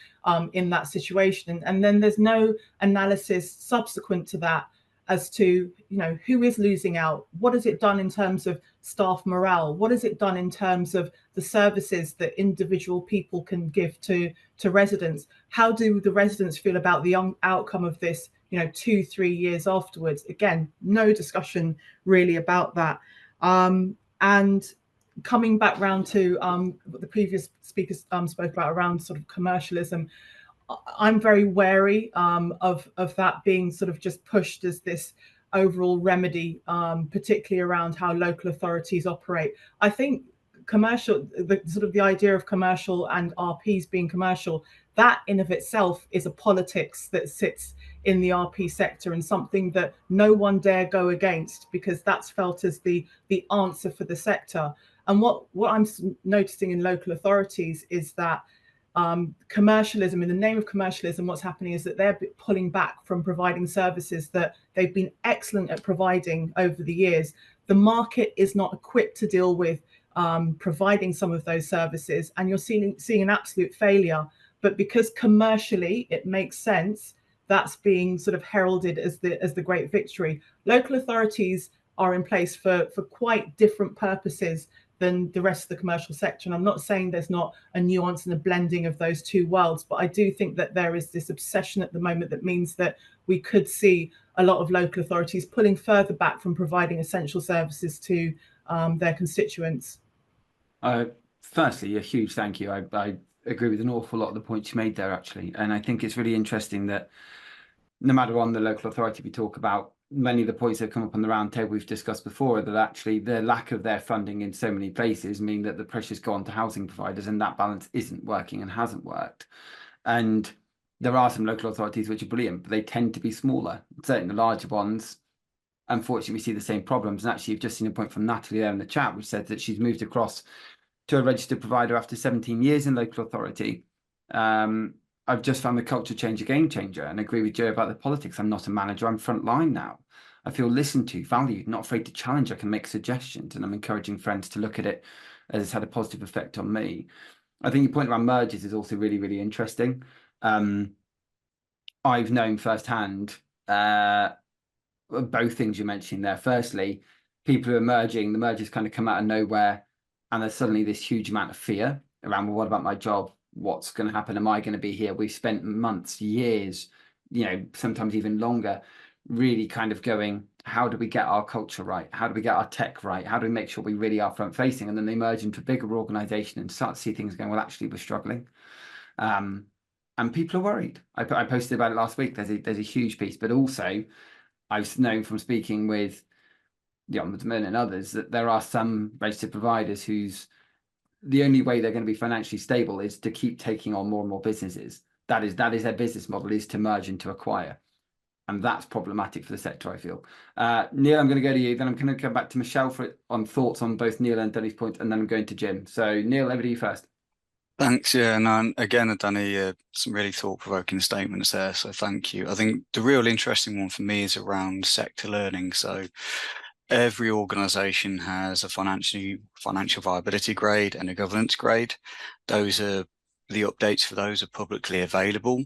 in that situation. And then there's no analysis subsequent to that as to, who is losing out? What has it done in terms of staff morale? What has it done in terms of the services that individual people can give to residents? How do the residents feel about the outcome of this, 2-3 years afterwards? Again, no discussion really about that. And coming back round to what the previous speakers spoke about around sort of commercialism, I'm very wary of that being sort of just pushed as this overall remedy, particularly around how local authorities operate. I think the idea of commercial and RPs being commercial, that in of itself is a politics that sits in the RP sector and something that no one dare go against, because that's felt as the answer for the sector. And what I'm noticing in local authorities is that commercialism, in the name of commercialism, what's happening is that they're pulling back from providing services that they've been excellent at providing over the years. The market is not equipped to deal with providing some of those services, and you're seeing an absolute failure. But because commercially it makes sense, that's being sort of heralded as the great victory. Local authorities are in place for quite different purposes than the rest of the commercial sector. And I'm not saying there's not a nuance and a blending of those two worlds, but I do think that there is this obsession at the moment that means that we could see a lot of local authorities pulling further back from providing essential services to their constituents. Firstly, a huge thank you. I agree with an awful lot of the points you made there, actually. And I think it's really interesting that no matter on the local authority we talk about, many of the points that have come up on the round table we've discussed before, that actually the lack of their funding in so many places mean that the pressure's gone to housing providers, and that balance isn't working and hasn't worked. And there are some local authorities which are brilliant, but they tend to be smaller. Certainly the larger ones, unfortunately we see the same problems. And actually, you've just seen a point from Natalie there in the chat, which said that she's moved across to a registered provider after 17 years in local authority. I've just found the culture change a game changer, and agree with Joe about the politics. I'm not a manager, I'm frontline now. I feel listened to, valued, not afraid to challenge. I can make suggestions, and I'm encouraging friends to look at it as it's had a positive effect on me. I think your point around mergers is also really, really interesting. I've known firsthand both things you're mentioning there. Firstly, people who are merging, the mergers kind of come out of nowhere, and there's suddenly this huge amount of fear around, well, what about my job? What's going to happen? Am I going to be here? We've spent months, years, sometimes even longer, really kind of going, how do we get our culture right? How do we get our tech right? How do we make sure we really are front facing? And then they merge into a bigger organization and start to see things going, well, actually, we're struggling. And people are worried. I posted about it last week. There's a huge piece, but also I've known from speaking with the Ombudsman and others that there are some registered providers whose the only way they're going to be financially stable is to keep taking on more and more businesses. That is their business model, is to merge and to acquire. And that's problematic for the sector, I feel. Neil, I'm going to go to you. Then I'm going to come back to Michelle on thoughts on both Neil and Danny's point, and then I'm going to Jim. So Neil, over to you first. Thanks. Yeah, and again, Danny, some really thought-provoking statements there. So thank you. I think the real interesting one for me is around sector learning. So every organisation has a financial viability grade and a governance grade. Those are the updates for those are publicly available.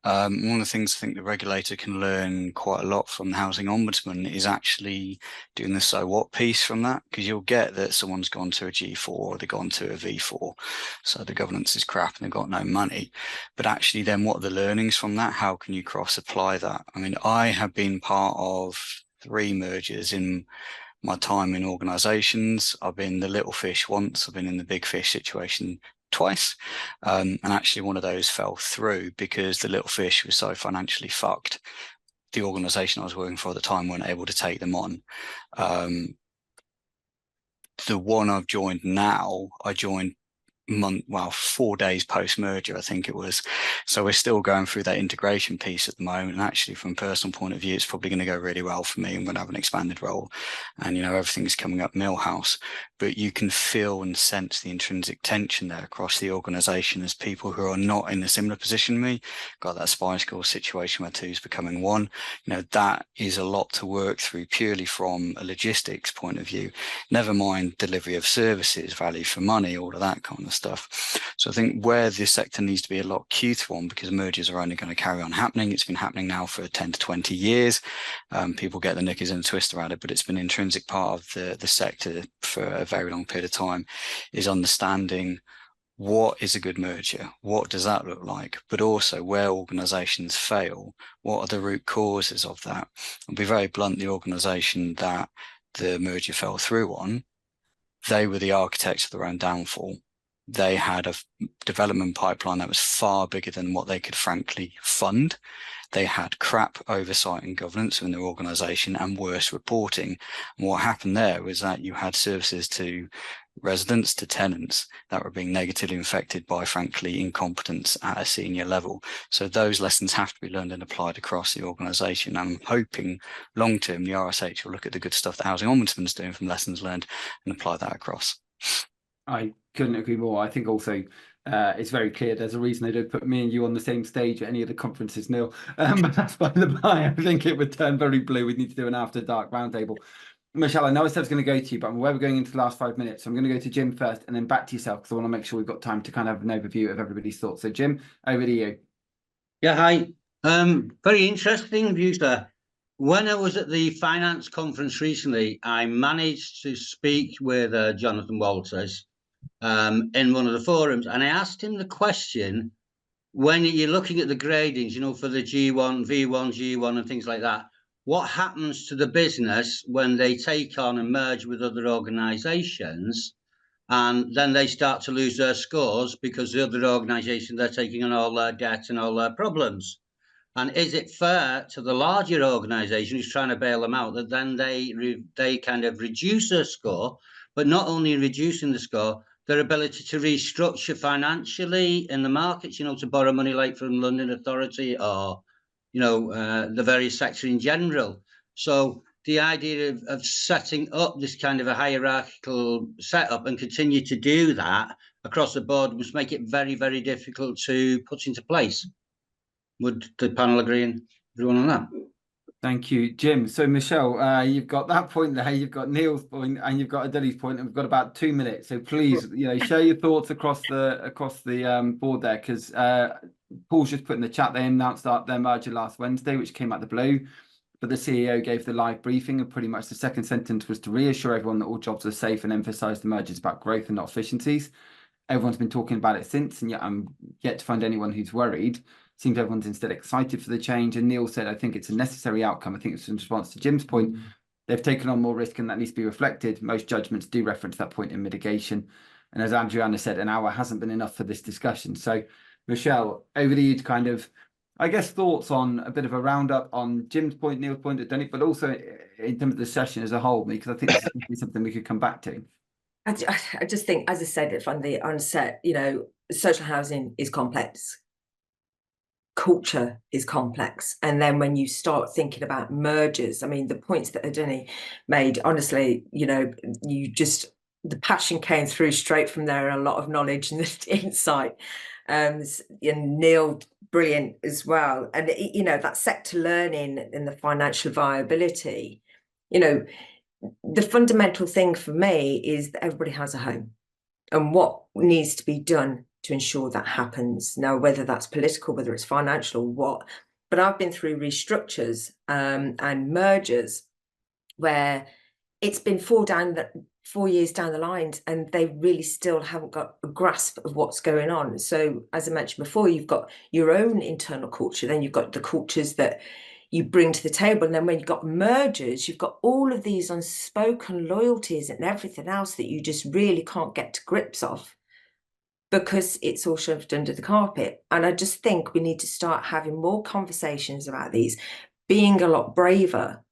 One of the things I think the regulator can learn quite a lot from the Housing Ombudsman is actually doing the so what piece from that, because you'll get that someone's gone to a G4 or they've gone to a V4, so the governance is crap and they've got no money. But actually then what are the learnings from that? How can you cross apply that? I mean, I have been part of 3 mergers in my time in organisations. I've been the little fish once, I've been in the big fish situation twice, and actually one of those fell through because the little fish was so financially fucked. The organisation I was working for at the time weren't able to take them on. The one I've joined now, I joined 4 days post-merger, I think it was. So we're still going through that integration piece at the moment. And actually, from a personal point of view, it's probably going to go really well for me. I'm going to have an expanded role, and everything's coming up Millhouse. But you can feel and sense the intrinsic tension there across the organisation as people who are not in a similar position to me got that spy school situation where 2's becoming 1. That is a lot to work through purely from a logistics point of view. Never mind delivery of services, value for money, all of that kind of stuff. So I think where this sector needs to be a lot cuter on, because mergers are only going to carry on happening. It's been happening now for 10 to 20 years. People get the knickers in a twist around it, but it's been an intrinsic part of the sector for a very long period of time, is understanding what is a good merger, what does that look like, but also where organisations fail, what are the root causes of that. I'll be very blunt, the organisation that the merger fell through on, they were the architects of their own downfall. They had a development pipeline that was far bigger than what they could frankly fund. They had crap oversight and governance in their organisation and worse reporting. And what happened there was that you had services to residents, to tenants, that were being negatively affected by, frankly, incompetence at a senior level. So those lessons have to be learned and applied across the organisation. I'm hoping long-term the RSH will look at the good stuff the Housing Ombudsman is doing from lessons learned and apply that across. I couldn't agree more. I think also it's very clear there's a reason they don't put me and you on the same stage at any of the conferences, Neil. But that's by the by. I think it would turn very blue. We need to do an after dark roundtable. Michelle, I know I said I was going to go to you, but I'm aware we're going into the last 5 minutes. So I'm going to go to Jim first and then back to yourself, because I want to make sure we've got time to kind of have an overview of everybody's thoughts. So Jim, over to you. Yeah, hi. Very interesting views there. When I was at the finance conference recently, I managed to speak with Jonathan Walters in one of the forums, and I asked him the question, when you're looking at the gradings, for the G1, V1, G1 and things like that, what happens to the business when they take on and merge with other organizations, and then they start to lose their scores because the other organization, they're taking on all their debt and all their problems? And is it fair to the larger organization who's trying to bail them out that then they kind of reduce their score, but not only reducing the score, their ability to restructure financially in the markets, to borrow money like from London Authority or, the various sector in general. So the idea of setting up this kind of a hierarchical setup and continue to do that across the board must make it very, very difficult to put into place. Would the panel agree and everyone on that? Thank you, Jim. So, Michelle, you've got that point there, you've got Neil's point, and you've got Adeli's point, and we've got about 2 minutes. So please, share your thoughts across the board there, because Paul's just put in the chat they announced their merger last Wednesday, which came out the blue. But the CEO gave the live briefing, and pretty much the second sentence was to reassure everyone that all jobs are safe and emphasize the merger is about growth and not efficiencies. Everyone's been talking about it since, and yet I'm yet to find anyone who's worried. Seems everyone's instead excited for the change. And Neil said, I think it's a necessary outcome. I think it's in response to Jim's point. They've taken on more risk and that needs to be reflected. Most judgments do reference that point in mitigation. And as Adriana said, an hour hasn't been enough for this discussion. So, Michelle, over to you to kind of, I guess, thoughts on a bit of a roundup on Jim's point, Neil's point, but also in terms of the session as a whole, because I think this is something we could come back to. I just think, as I said from the onset, social housing is complex. Culture is complex. And then when you start thinking about mergers, I mean, the points that Adeni made, honestly, the passion came through straight from there, and a lot of knowledge and insight. And Neil, brilliant as well. And, that sector learning and the financial viability, the fundamental thing for me is that everybody has a home, and what needs to be done to ensure that happens. Now, whether that's political, whether it's financial, what, but I've been through restructures and mergers where it's been 4 years down the line, and they really still haven't got a grasp of what's going on. So, as I mentioned before, you've got your own internal culture, then you've got the cultures that you bring to the table, and then when you've got mergers, you've got all of these unspoken loyalties and everything else that you just really can't get to grips of, because it's all shoved under the carpet. And I just think we need to start having more conversations about these, being a lot braver,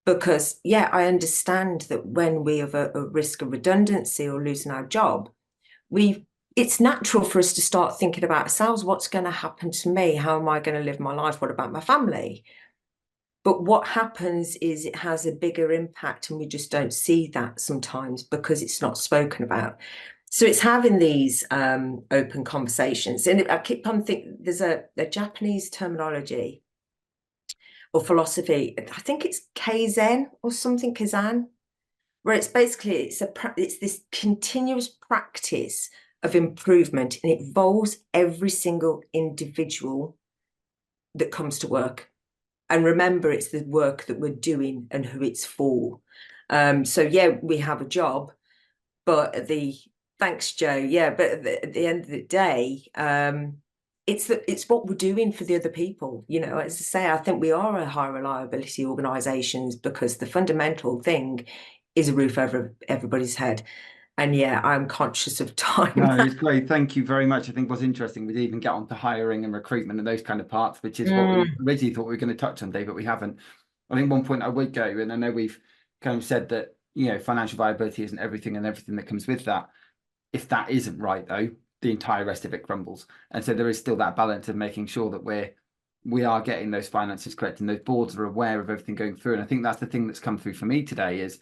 because, I understand that when we have a risk of redundancy or losing our job, it's natural for us to start thinking about ourselves. What's going to happen to me? How am I going to live my life? What about my family? But what happens is it has a bigger impact, and we just don't see that sometimes because it's not spoken about. So it's having these open conversations. And I keep on thinking, there's a Japanese terminology or philosophy, I think it's Kaizen or something, Kaizen, where it's basically, it's this continuous practice of improvement, and it involves every single individual that comes to work. And remember, it's the work that we're doing and who it's for. So we have a job, but thanks, Joe. But at the end of the day, it's what we're doing for the other people. As I say, I think we are a high reliability organisations because the fundamental thing is a roof over everybody's head. And I'm conscious of time. No, it's great. Thank you very much. I think what's interesting, we even get on to hiring and recruitment and those kind of parts, which is what we originally thought we were going to touch on, Dave, but we haven't. I think one point I would go, and I know we've kind of said that, financial viability isn't everything and everything that comes with that. If that isn't right, though, the entire rest of it crumbles. And so there is still that balance of making sure that we are getting those finances correct and those boards are aware of everything going through. And I think that's the thing that's come through for me today is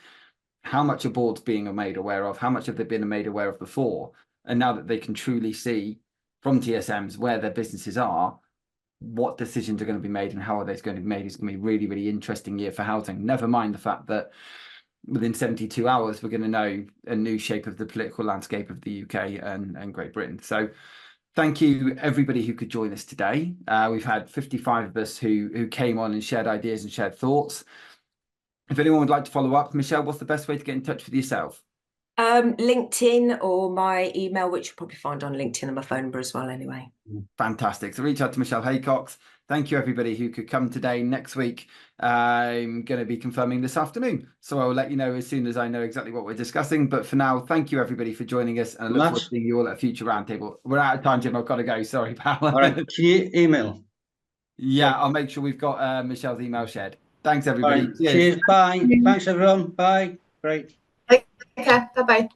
how much are boards being made aware of, how much have they been made aware of before, and now that they can truly see from TSMs where their businesses are, what decisions are going to be made and how are those going to be made is going to be a really, really interesting year for housing. Never mind the fact that within 72 hours, we're going to know a new shape of the political landscape of the UK and Great Britain. So thank you, everybody who could join us today. We've had 55 of us who came on and shared ideas and shared thoughts. If anyone would like to follow up, Michelle, what's the best way to get in touch with yourself? LinkedIn or my email, which you'll probably find on LinkedIn, and my phone number as well anyway. Fantastic. So reach out to Michelle Haycox. Thank you, everybody who could come today. Next week, I'm going to be confirming this afternoon. So I will let you know as soon as I know exactly what we're discussing. But for now, thank you, everybody, for joining us. And I look forward to seeing you all at a future roundtable. We're out of time, Jim. I've got to go. Sorry, pal. All right. Can you email? Yeah, I'll make sure we've got Michelle's email shared. Thanks, everybody. Right. Cheers. Bye. Thanks, everyone. Bye. Great. Take care. Bye-bye.